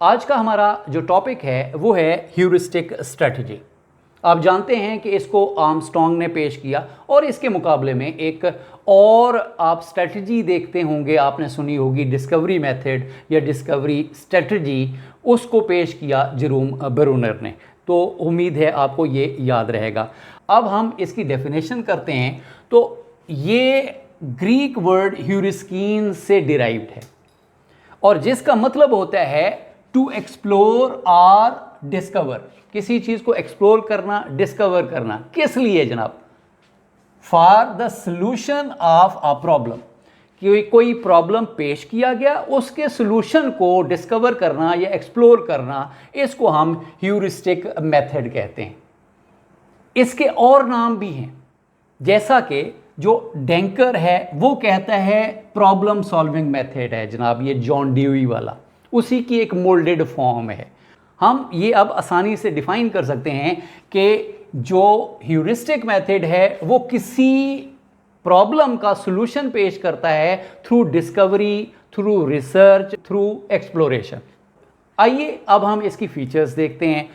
आज का हमारा जो टॉपिक है वो है ह्यूरिस्टिक स्ट्रेटजी। आप जानते हैं कि इसको आर्मस्ट्रॉन्ग ने पेश किया और इसके मुकाबले में एक और आप स्ट्रेटजी देखते होंगे, आपने सुनी होगी डिस्कवरी मेथड या डिस्कवरी स्ट्रेटजी, उसको पेश किया जेरोम ब्रूनर ने। तो उम्मीद है आपको ये याद रहेगा। अब हम इसकी डेफिनेशन करते हैं। तो ये ग्रीक वर्ड ह्यूरिस्कीन से डिराइव्ड है और जिसका मतलब होता है टू एक्सप्लोर और डिस्कवर। किसी चीज़ को एक्सप्लोर करना, डिस्कवर करना, किस लिए जनाब? For the solution of a problem. कि कोई प्रॉब्लम पेश किया गया, उसके सॉल्यूशन को डिस्कवर करना या एक्सप्लोर करना, इसको हम ह्यूरिस्टिक मेथड कहते हैं। इसके और नाम भी हैं, जैसा कि जो डेंकर है वो कहता है प्रॉब्लम सॉल्विंग मेथड है जनाब, ये जॉन ड्यूई वाला, उसी की एक मोल्डेड फॉर्म है। हम ये अब आसानी से डिफाइन कर सकते हैं कि जो ह्यूरिस्टिक मेथड है वो किसी प्रॉब्लम का सॉल्यूशन पेश करता है through discovery, through research, through exploration. आइए अब हम इसकी फीचर्स देखते हैं।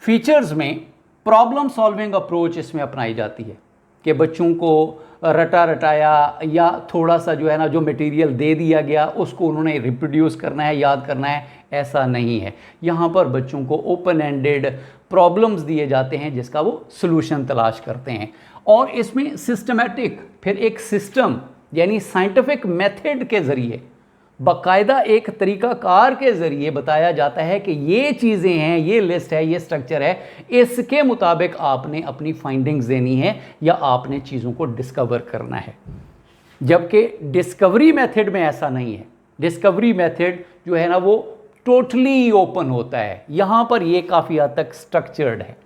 फीचर्स में प्रॉब्लम सॉल्विंग अप्रोच इसमें अपनाई जाती है कि बच्चों को रटा रटाया या थोड़ा सा जो है ना, जो मटेरियल दे दिया गया उसको उन्होंने रिप्रोड्यूस करना है, याद करना है, ऐसा नहीं है। यहाँ पर बच्चों को ओपन एंडेड प्रॉब्लम्स दिए जाते हैं जिसका वो सॉल्यूशन तलाश करते हैं। और इसमें सिस्टमेटिक, फिर एक सिस्टम यानी साइंटिफिक मेथड के ज़रिए, बाकायदा एक तरीक़ाकार के ज़रिए बताया जाता है कि ये चीज़ें हैं, ये लिस्ट है, ये स्ट्रक्चर है, इसके मुताबिक आपने अपनी फाइंडिंग्स देनी है या आपने चीज़ों को डिस्कवर करना है। जबकि डिस्कवरी मेथड में ऐसा नहीं है। डिस्कवरी मेथड जो है ना वो टोटली ओपन होता है। यहाँ पर ये काफ़ी हद तक स्ट्रक्चर्ड है।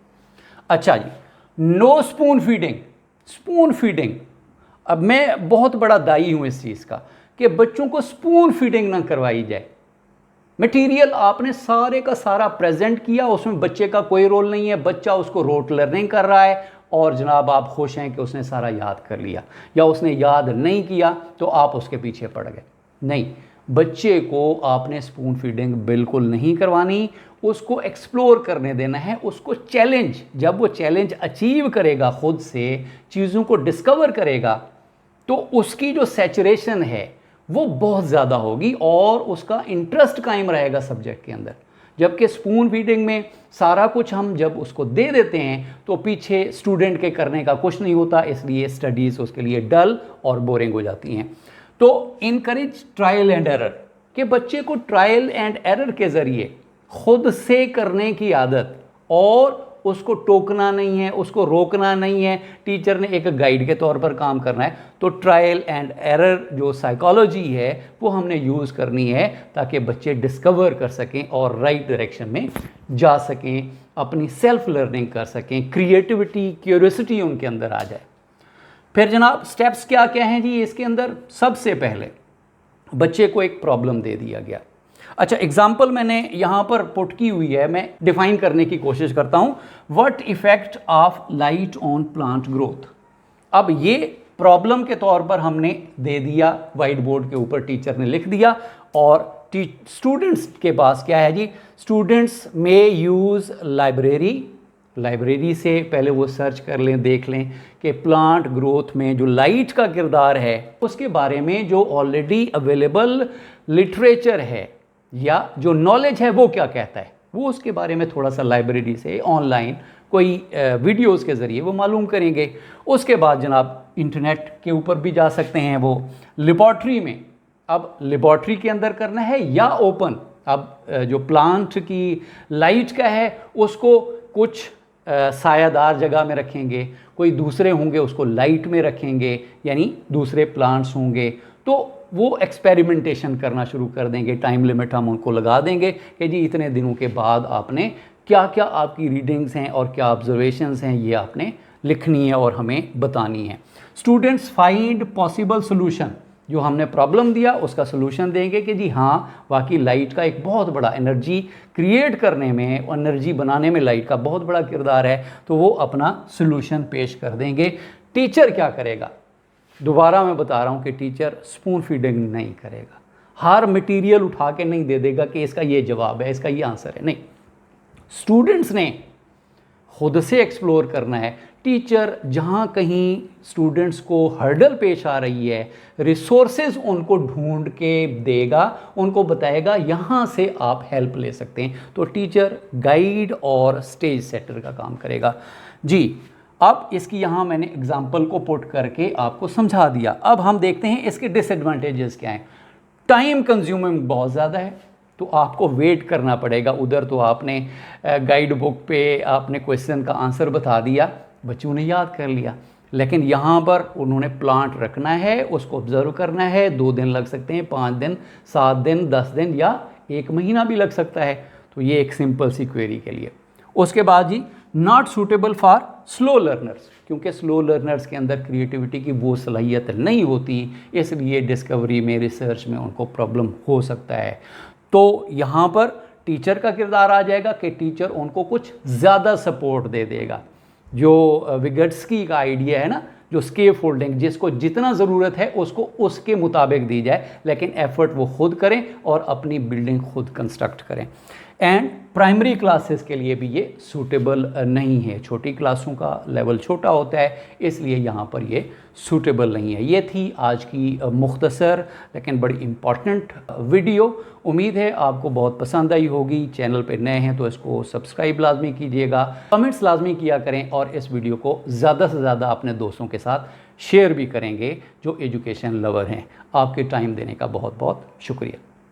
अच्छा जी, no spoon feeding. Spoon feeding, अब मैं बहुत बड़ा दाई हूँ इस चीज़ का कि बच्चों को स्पून फीडिंग ना करवाई जाए। मटेरियल आपने सारे का सारा प्रेजेंट किया, उसमें बच्चे का कोई रोल नहीं है, बच्चा उसको रोट लर्निंग कर रहा है और जनाब आप खुश हैं कि उसने सारा याद कर लिया, या उसने याद नहीं किया तो आप उसके पीछे पड़ गए। नहीं, बच्चे को आपने स्पून फीडिंग बिल्कुल नहीं करवानी, उसको एक्सप्लोर करने देना है, उसको चैलेंज, जब वो चैलेंज अचीव करेगा, खुद से चीज़ों को डिस्कवर करेगा, तो उसकी जो सैचुरेशन है वो बहुत ज़्यादा होगी और उसका इंटरेस्ट कायम रहेगा सब्जेक्ट के अंदर। जबकि स्पून फीडिंग में सारा कुछ हम जब उसको दे देते हैं तो पीछे स्टूडेंट के करने का कुछ नहीं होता, इसलिए स्टडीज़ उसके लिए डल और बोरिंग हो जाती हैं। तो इनकरेज ट्रायल एंड एरर, कि बच्चे को ट्रायल एंड एरर के ज़रिए खुद से करने की आदत, और उसको टोकना नहीं है, उसको रोकना नहीं है, टीचर ने एक गाइड के तौर पर काम करना है। तो ट्रायल एंड एरर जो साइकोलॉजी है वो हमने यूज़ करनी है ताकि बच्चे डिस्कवर कर सकें और राइट डायरेक्शन में जा सकें, अपनी सेल्फ लर्निंग कर सकें, क्रिएटिविटी, क्यूरियोसिटी उनके अंदर आ जाए। फिर जनाब स्टेप्स क्या क्या हैं जी इसके अंदर? सबसे पहले बच्चे को एक प्रॉब्लम दे दिया गया। अच्छा, एग्जाम्पल मैंने यहाँ पर पुट की हुई है, मैं डिफाइन करने की कोशिश करता हूँ। What effect of light on plant growth. अब ये प्रॉब्लम के तौर पर हमने दे दिया, वाइट बोर्ड के ऊपर टीचर ने लिख दिया, और स्टूडेंट्स के पास क्या है जी? स्टूडेंट्स में यूज़ लाइब्रेरी से पहले वो सर्च कर लें, देख लें कि प्लांट ग्रोथ में जो लाइट का किरदार है उसके बारे में जो ऑलरेडी अवेलेबल लिटरेचर है या जो नॉलेज है वो क्या कहता है, वो उसके बारे में थोड़ा सा लाइब्रेरी से ऑनलाइन कोई वीडियोस के ज़रिए वो मालूम करेंगे। उसके बाद जनाब इंटरनेट के ऊपर भी जा सकते हैं वो। लेबॉर्ट्री में, अब लेबॉर्ट्री के अंदर करना है या ओपन, अब जो प्लांट की लाइट का है उसको कुछ सायादार जगह में रखेंगे, कोई दूसरे होंगे उसको लाइट में रखेंगे, यानी दूसरे प्लांट्स होंगे, तो वो एक्सपेरिमेंटेशन करना शुरू कर देंगे। टाइम लिमिट हम उनको लगा देंगे कि जी इतने दिनों के बाद आपने क्या क्या आपकी रीडिंग्स हैं और क्या ऑब्जर्वेशंस हैं ये आपने लिखनी है और हमें बतानी है। स्टूडेंट्स फाइंड पॉसिबल सोल्यूशन, जो हमने प्रॉब्लम दिया उसका सोल्यूशन देंगे कि जी हाँ वाकई लाइट का एक बहुत बड़ा एनर्जी क्रिएट करने में, एनर्जी बनाने में लाइट का बहुत बड़ा किरदार है, तो वो अपना सोल्यूशन पेश कर देंगे। टीचर क्या करेगा? दोबारा मैं बता रहा हूँ कि टीचर स्पून फीडिंग नहीं करेगा। हर मटेरियल उठा के नहीं दे देगा कि इसका ये जवाब है, इसका ये आंसर है, नहीं। स्टूडेंट्स ने खुद से एक्सप्लोर करना है। टीचर जहाँ कहीं स्टूडेंट्स को हर्डल पेश आ रही है, रिसोर्सेज उनको ढूंढ के देगा, उनको बताएगा यहाँ से आप हेल्प ले सकते हैं। तो टीचर गाइड और स्टेज सेटर का काम करेगा जी। अब इसकी यहाँ मैंने एग्जाम्पल को पुट करके आपको समझा दिया। अब हम देखते हैं इसके डिसएडवांटेजेस क्या हैं। टाइम कंज्यूमिंग बहुत ज़्यादा है, तो आपको वेट करना पड़ेगा। उधर तो आपने गाइड बुक पे आपने क्वेश्चन का आंसर बता दिया, बच्चों ने याद कर लिया, लेकिन यहाँ पर उन्होंने प्लांट रखना है, उसको ऑब्जर्व करना है। 2 दिन लग सकते हैं, 5 दिन, 7 दिन, 10 दिन या 1 महीना भी लग सकता है। तो ये एक सिंपल सी क्वेरी के लिए। उसके बाद जी, not suitable for slow learners, क्योंकि स्लो लर्नर्स के अंदर क्रिएटिविटी की वो सलाहियत नहीं होती, इसलिए डिस्कवरी में, रिसर्च में उनको प्रॉब्लम हो सकता है। तो यहाँ पर टीचर का किरदार आ जाएगा कि टीचर उनको कुछ ज़्यादा सपोर्ट दे देगा। जो विगट्स्की का आइडिया है ना, जो स्केप फोल्डिंग, जिसको जितना ज़रूरत है उसको उसके मुताबिक दी जाए, लेकिन एफर्ट वो खुद करें और अपनी बिल्डिंग खुद कंस्ट्रक्ट करें। एंड प्राइमरी क्लासेस के लिए भी ये सूटेबल नहीं है, छोटी क्लासों का लेवल छोटा होता है, इसलिए यहाँ पर ये सूटेबल नहीं है। ये थी आज की मुख्तसर लेकिन बड़ी इम्पॉर्टेंट वीडियो। उम्मीद है आपको बहुत पसंद आई होगी। चैनल पे नए हैं तो इसको सब्सक्राइब लाजमी कीजिएगा, कमेंट्स लाजमी किया करें और इस वीडियो को ज़्यादा से ज़्यादा अपने दोस्तों के साथ शेयर भी करेंगे जो एजुकेशन लवर हैं। आपके टाइम देने का बहुत बहुत शुक्रिया।